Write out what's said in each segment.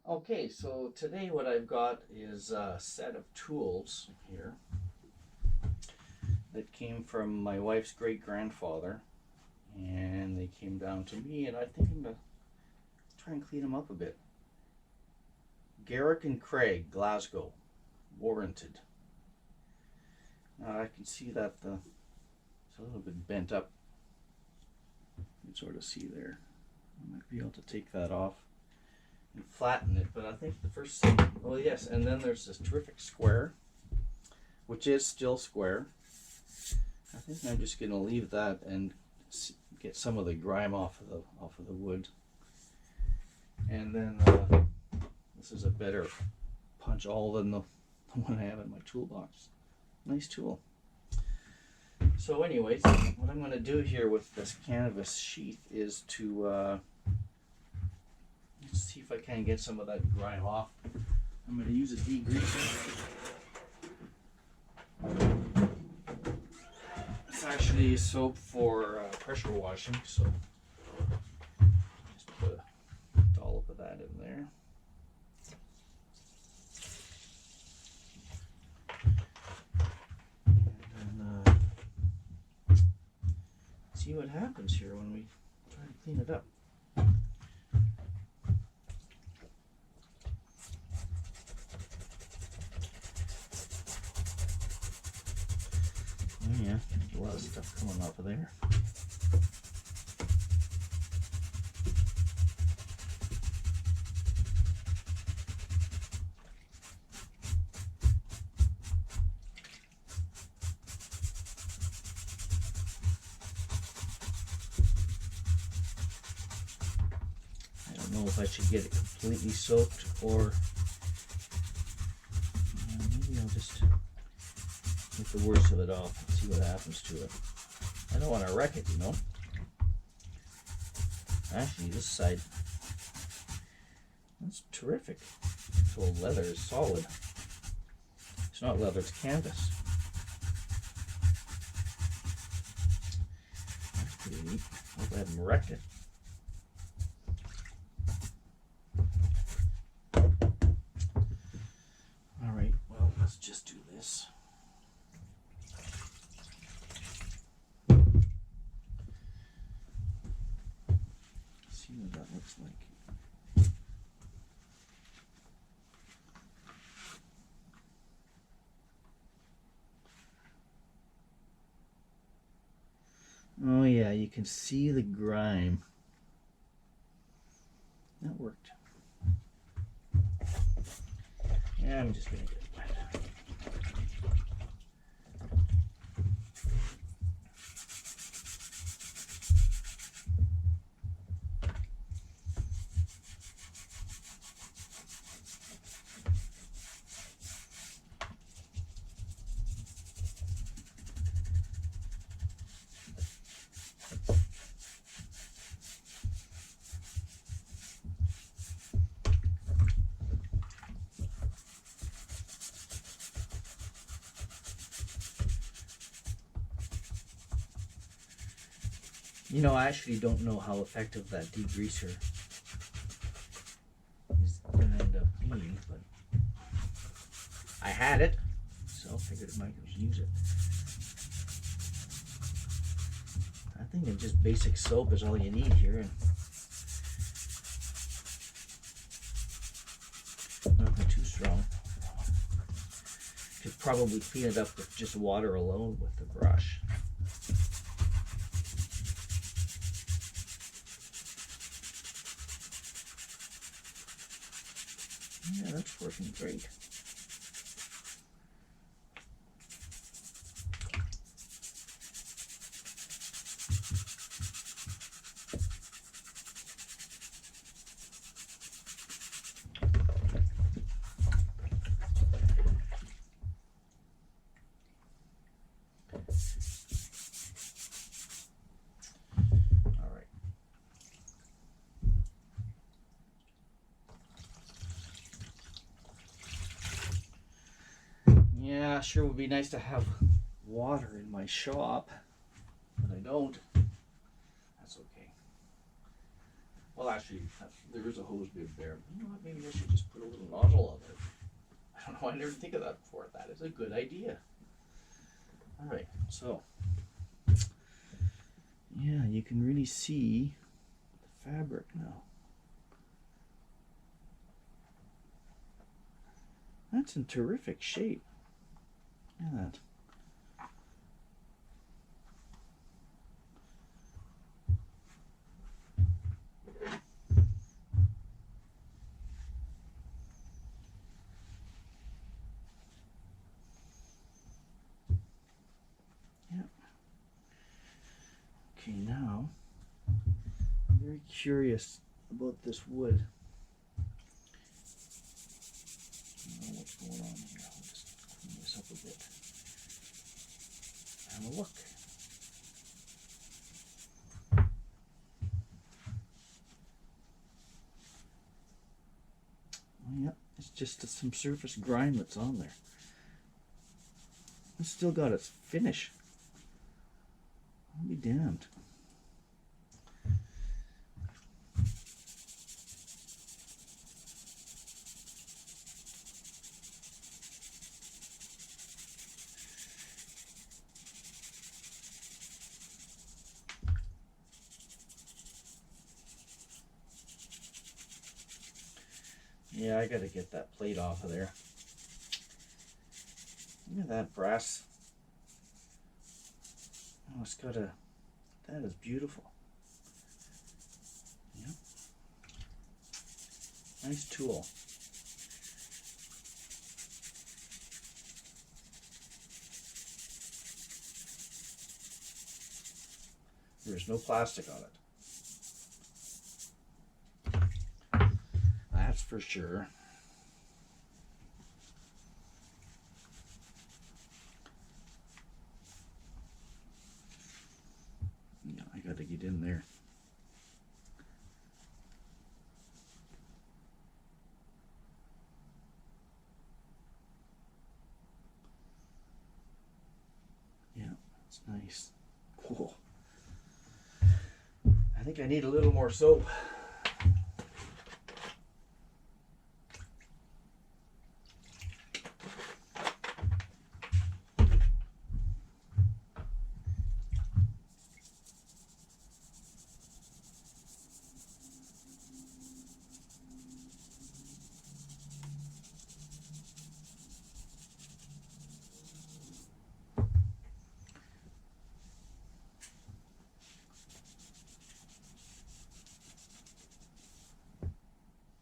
Okay, so today what I've got is a set of tools here that came from my wife's great grandfather, and they came down to me, and I think I'm gonna try and clean them up a bit. Garrick and Craig, Glasgow, warranted. Now I can see that it's a little bit bent up. You can sort of see there. I might be able to take that off and flatten it, but I think the first thing, oh yes, and then there's this terrific square, which is still square. I think I'm just going to leave that and get some of the grime off of the wood. And then this is a better punch all than the one I have in my toolbox. Nice tool. So anyways, what I'm going to do here with this canvas sheath is to let's see if I can get some of that grime off. I'm going to use a degreaser. It's actually soap for pressure washing, so just put a dollop of that in there. And then see what happens here when we try to clean it up. Oh yeah, a lot of stuff coming off of there. I don't know if I should get it completely soaked or maybe I'll just make the worst of it off and see what happens to it. I don't want to wreck it, you know. Actually, this side, that's terrific. This old leather is solid. It's not leather, it's canvas. That's pretty neat. Hope I haven't wrecked it. Alright, well, let's just do this. See what that looks like. Oh yeah, you can see the grime. That worked. Yeah, I'm just gonna get it wet. You know, I actually don't know how effective that degreaser is going to end up being, but I had it, so I figured I might just use it. I think that just basic soap is all you need here. Nothing too strong. Could probably clean it up with just water alone with the brush. Yeah, that's working great. All right. Yeah, sure would be nice to have water in my shop, but I don't. That's okay. Well, actually, there is a hose bib there. You know what? Maybe I should just put a little nozzle on there. I don't know. I never think of that before. That is a good idea. All right. So, yeah, you can really see the fabric now. That's in terrific shape. Look at that. Okay, now I'm very curious about this wood. I don't know what's going on here. I'll just clean this up a bit. Have a look. Oh, yeah, it's just some surface grime that's on there. It's still got its finish. I'll be damned. Yeah, I gotta get that plate off of there. Look at that brass. Oh, it's got a, that is beautiful. Yep. Nice tool. There's no plastic on it. That's for sure. Yeah, I gotta get in there. Yeah, it's nice. Cool. I think I need a little more soap.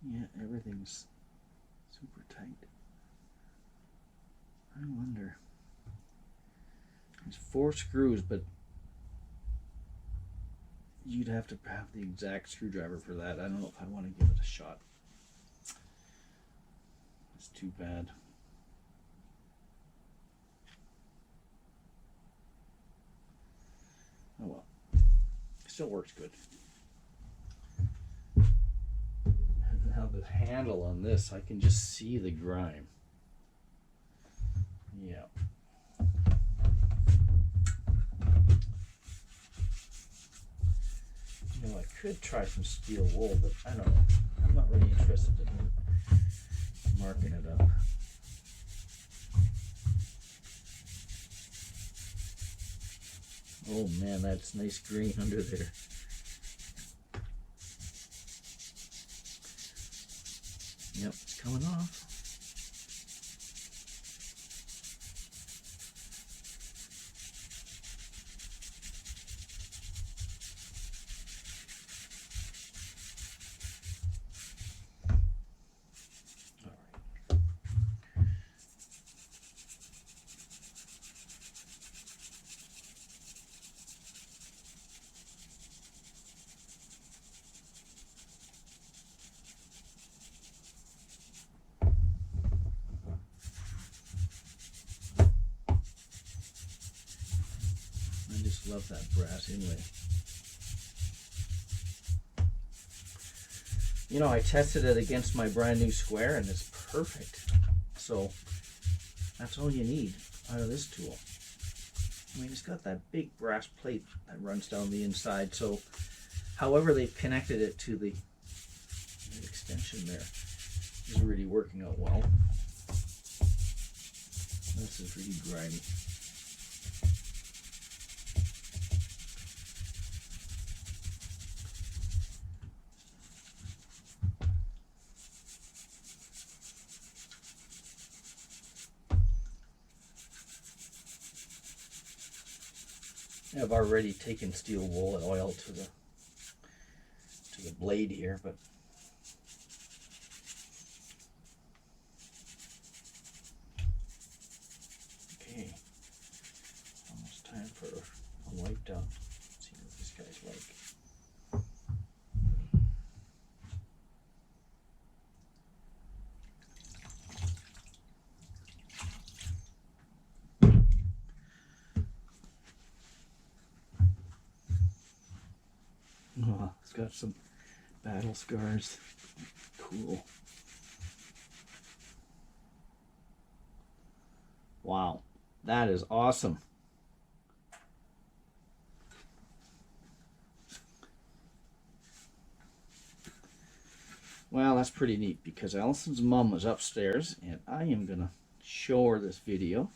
Yeah, everything's super tight. I wonder. There's 4 screws, but you'd have to have the exact screwdriver for that. I don't know if I want to give it a shot. It's too bad. Oh well. Still works good. Now the handle on this, I can just see the grime. Yeah. You know, I could try some steel wool, but I don't know. I'm not really interested in marking it up. Oh man, that's nice green under there. Yep, it's coming off. I just love that brass inlay. You know, I tested it against my brand new square and it's perfect. So that's all you need out of this tool. I mean, it's got that big brass plate that runs down the inside. So however they've connected it to the extension there is really working out well. This is really grimy. I've already taken steel wool and oil to the blade here, but okay, almost time for a wipe down. Let's see what this guy's like. Oh, it's got some battle scars. Cool. Wow, that is awesome. Well, that's pretty neat because Allison's mom was upstairs and I am going to show her this video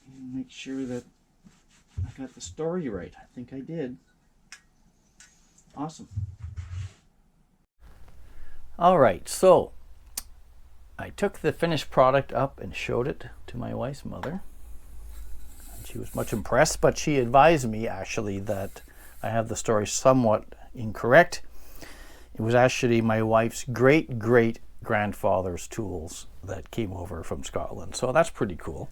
and make sure that I got the story right. I think I did. Awesome. All right, so I took the finished product up and showed it to my wife's mother. And she was much impressed, but she advised me actually that I have the story somewhat incorrect. It was actually my wife's great-great-grandfather's tools that came over from Scotland, so that's pretty cool.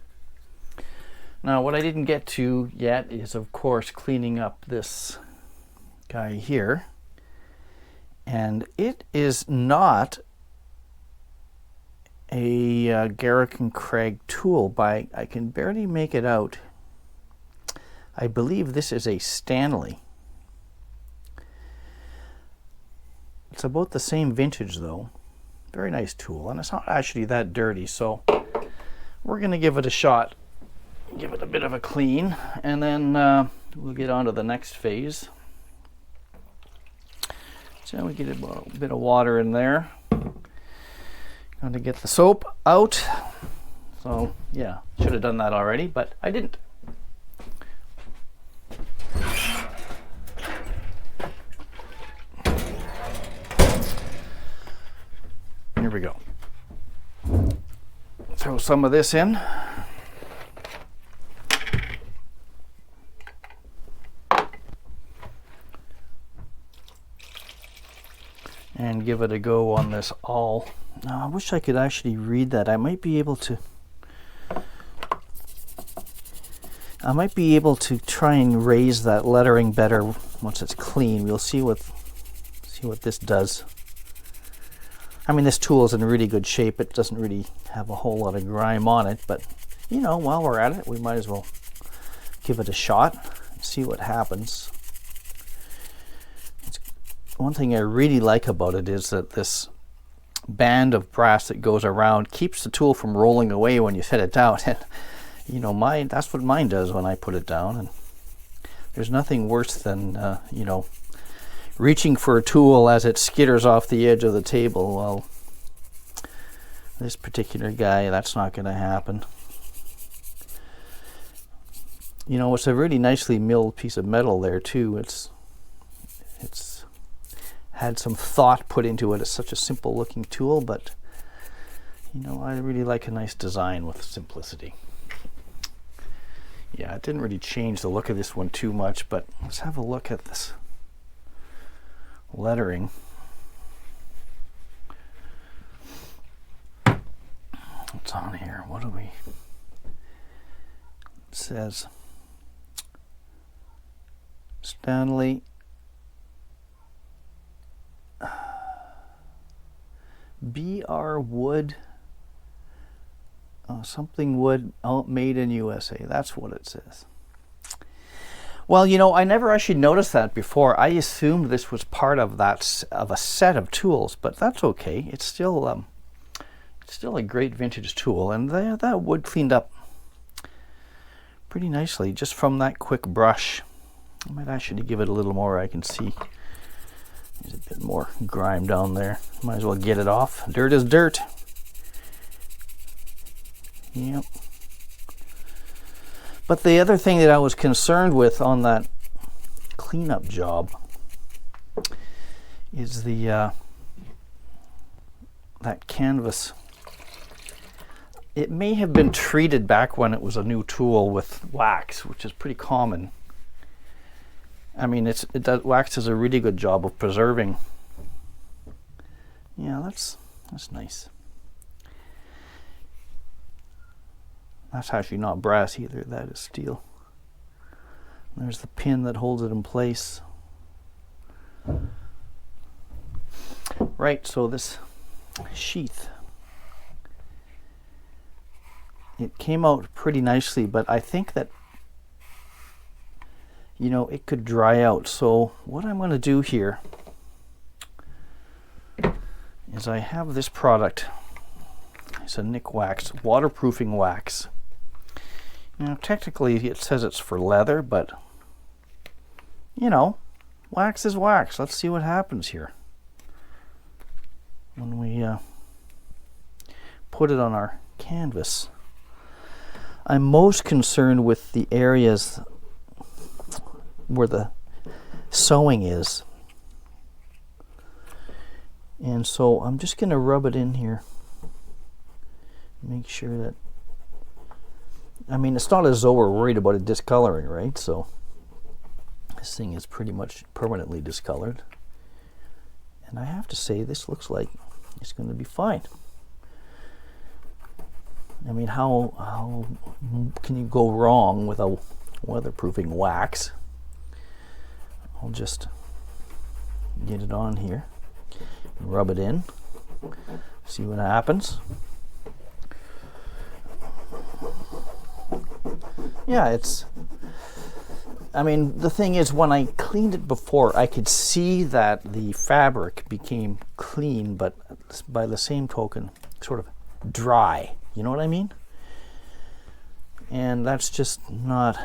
Now, what I didn't get to yet is, of course, cleaning up this guy here. And it is not a Garrick and Craig tool, but I can barely make it out. I believe this is a Stanley. It's about the same vintage though. Very nice tool, and it's not actually that dirty, so we're going to give it a shot. Give it a bit of a clean, and then we'll get on to the next phase. So we get a bit of water in there. Going to get the soap out. So yeah, should have done that already, but I didn't. Here we go. Throw some of this in. And give it a go on this awl. Now, I wish I could actually read that. I might be able to try and raise that lettering better once it's clean. We'll see what this does. I mean, this tool is in really good shape. It doesn't really have a whole lot of grime on it, but you know, while we're at it, we might as well give it a shot and see what happens. One thing I really like about it is that this band of brass that goes around keeps the tool from rolling away when you set it down. And you know, that's what mine does when I put it down. And there's nothing worse than you know, reaching for a tool as it skitters off the edge of the table. Well, this particular guy, that's not going to happen. You know, it's a really nicely milled piece of metal there too. It's had some thought put into it. It's such a simple looking tool, but you know, I really like a nice design with simplicity. Yeah, it didn't really change the look of this one too much, but let's have a look at this lettering. What's on here? What do we? It says Stanley BR Wood, something wood, made in USA. That's what it says. Well, you know, I never actually noticed that before. I assumed this was part of a set of tools, but that's okay. It's still a great vintage tool, and that wood cleaned up pretty nicely just from that quick brush. I might actually give it a little more. I can see there's a bit more grime down there. Might as well get it off. Dirt is dirt. Yep. But the other thing that I was concerned with on that cleanup job is the that canvas. It may have been treated back when it was a new tool with wax, which is pretty common. I mean, wax does a really good job of preserving. Yeah, that's nice. That's actually not brass either, that is steel. There's the pin that holds it in place. Right, so this sheath, it came out pretty nicely, but I think that, you know, it could dry out. So what I'm going to do here is I have this product. It's a Nick wax, waterproofing wax. Now technically it says it's for leather, but you know, wax is wax. Let's see what happens here when we put it on our canvas. I'm most concerned with the areas where the sewing is. And so I'm just going to rub it in here. Make sure that, I mean, it's not as though we're worried about it discoloring, right? So this thing is pretty much permanently discolored. And I have to say, this looks like it's going to be fine. I mean, how can you go wrong with a weatherproofing wax? I'll just get it on here, rub it in, see what happens. Yeah, I mean, the thing is, when I cleaned it before, I could see that the fabric became clean, but by the same token, sort of dry. You know what I mean? And that's just not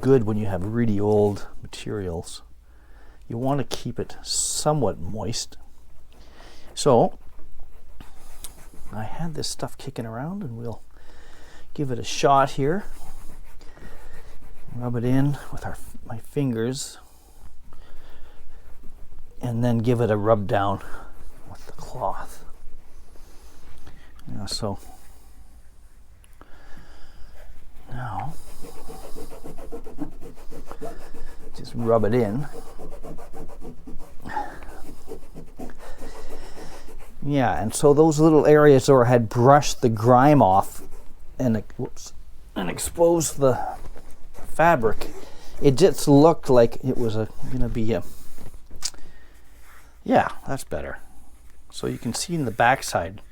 good when you have really old materials. You want to keep it somewhat moist. So I had this stuff kicking around, and we'll give it a shot here. Rub it in with my fingers, and then give it a rub down with the cloth. Yeah, so now just rub it in. Yeah, and so those little areas where I had brushed the grime off and exposed the fabric, it just looked like it was gonna be a, yeah, that's better. So you can see in the backside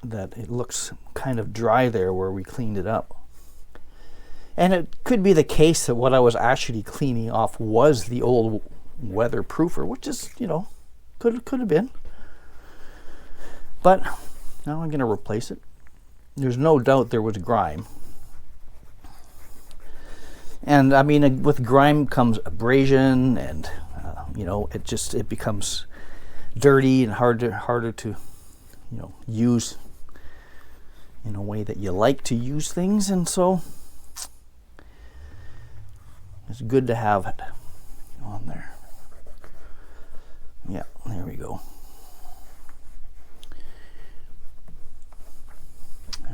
that it looks kind of dry there where we cleaned it up. And it could be the case that what I was actually cleaning off was the old weatherproofer, which is, you know, could have been. But now I'm going to replace it. There's no doubt there was grime. And I mean, with grime comes abrasion, and you know, it becomes dirty and harder to, you know, use in a way that you like to use things. And so it's good to have it on there. Yeah, there we go.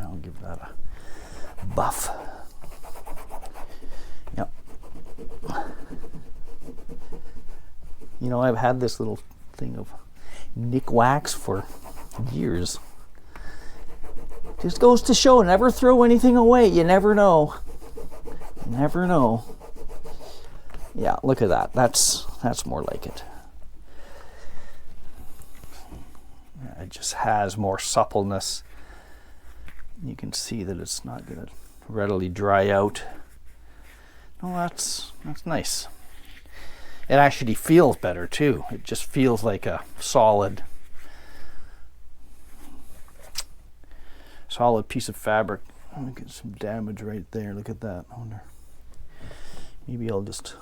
I'll give that a buff. Yep. You know, I've had this little thing of Nick wax for years. Just goes to show, never throw anything away. You never know. You never know. Yeah, look at that. That's more like it. It just has more suppleness. You can see that it's not going to readily dry out. Oh, that's nice. It actually feels better too. It just feels like a solid piece of fabric. Look at some damage right there. Look at that. I wonder. Maybe I'll just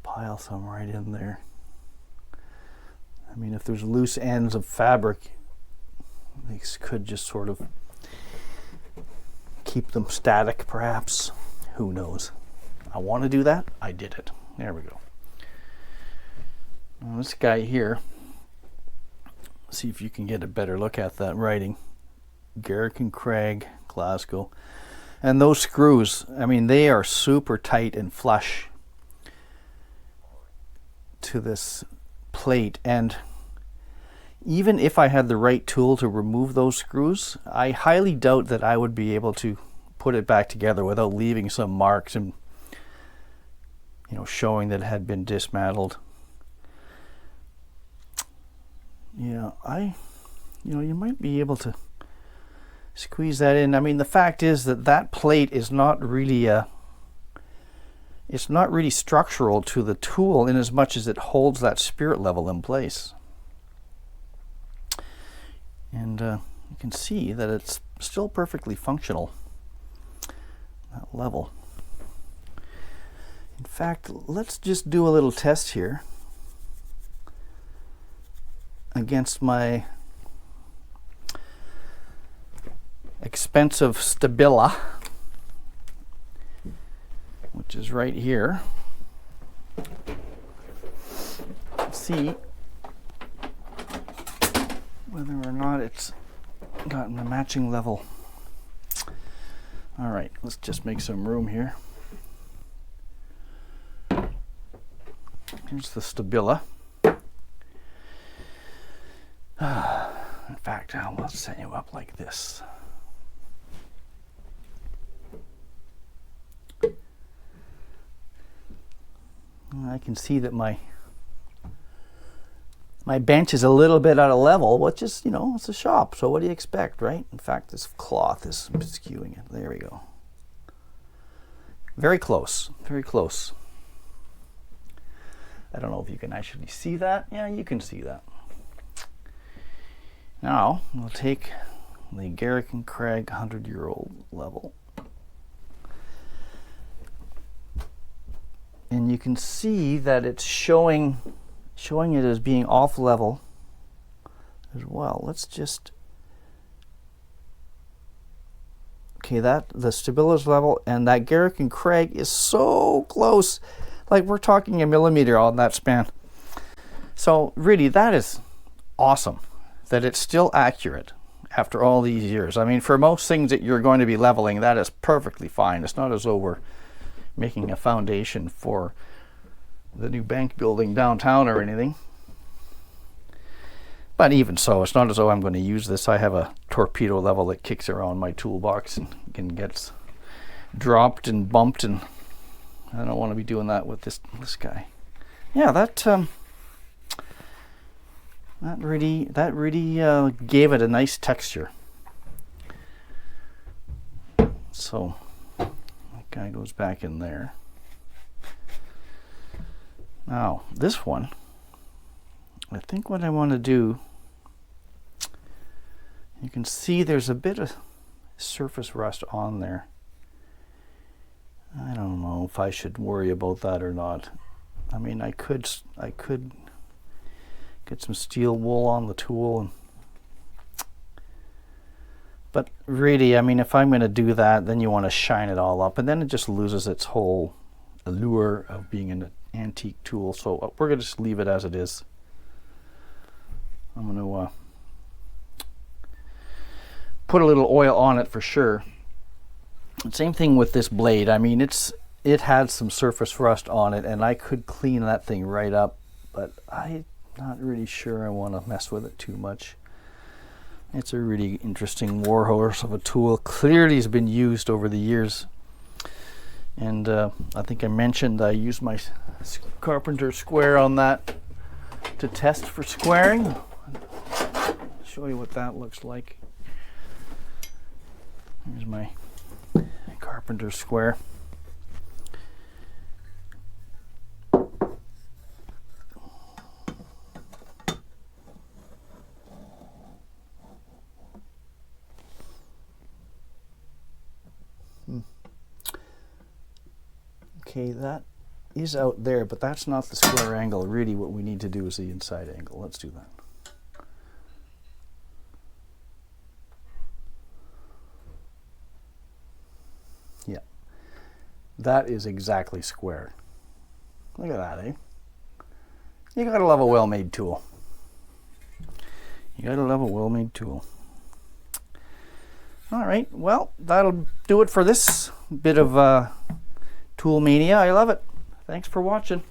pile some right in there. I mean, if there's loose ends of fabric, these could just sort of keep them static, perhaps. Who knows? I want to do that. I did it. There we go. Now this guy here, see if you can get a better look at that writing. Garrick and Craig, Glasgow. And those screws, I mean, they are super tight and flush to this plate. And even if I had the right tool to remove those screws, I highly doubt that I would be able to put it back together without leaving some marks and, you know, showing that it had been dismantled. Yeah, you might be able to squeeze that in. I mean, the fact is that that plate is not really it's not really structural to the tool in as much as it holds that spirit level in place. And you can see that it's still perfectly functional, that level. In fact, let's just do a little test here against my expensive Stabila, which is right here. Let's see whether or not it's gotten a matching level. All right, let's just make some room here. Here's the Stabila. In fact, I'll set you up like this. I can see that my bench is a little bit out of level, which is, you know, it's a shop, so what do you expect, right? In fact, this cloth is skewing it. There we go. Very close, very close. I don't know if you can actually see that. Yeah, you can see that. Now, we'll take the Garrick and Craig 100-year-old level. And you can see that it's showing it as being off level as well. Let's just, okay, the Stabila's level and that Garrick and Craig is so close. Like, we're talking a millimeter on that span. So really, that is awesome that it's still accurate after all these years. I mean, for most things that you're going to be leveling, that is perfectly fine. It's not as though we're making a foundation for the new bank building downtown or anything. But even so, it's not as though I'm going to use this. I have a torpedo level that kicks around my toolbox and gets dropped and bumped, and I don't want to be doing that with this guy. Yeah, that really gave it a nice texture. So that guy goes back in there. Now this one, I think what I want to do, you can see there's a bit of surface rust on there. I don't know if I should worry about that or not. I mean, I could get some steel wool on the tool, but really, I mean, if I'm going to do that, then you want to shine it all up, and then it just loses its whole allure of being an antique tool. So we're going to just leave it as it is. I'm going to put a little oil on it for sure. Same thing with this blade. I mean, it had some surface rust on it, and I could clean that thing right up, but I'm not really sure I want to mess with it too much. It's a really interesting warhorse of a tool. Clearly has been used over the years. And I think I mentioned I used my carpenter square on that to test for squaring. I'll show you what that looks like. Here's my carpenter square. Okay, that is out there, but that's not the square angle. Really what we need to do is the inside angle. Let's do that. Yeah, that is exactly square. Look at that, eh? You gotta love a well-made tool. You gotta love a well-made tool. All right, well, that'll do it for this bit of tool mania. I love it. Thanks for watching.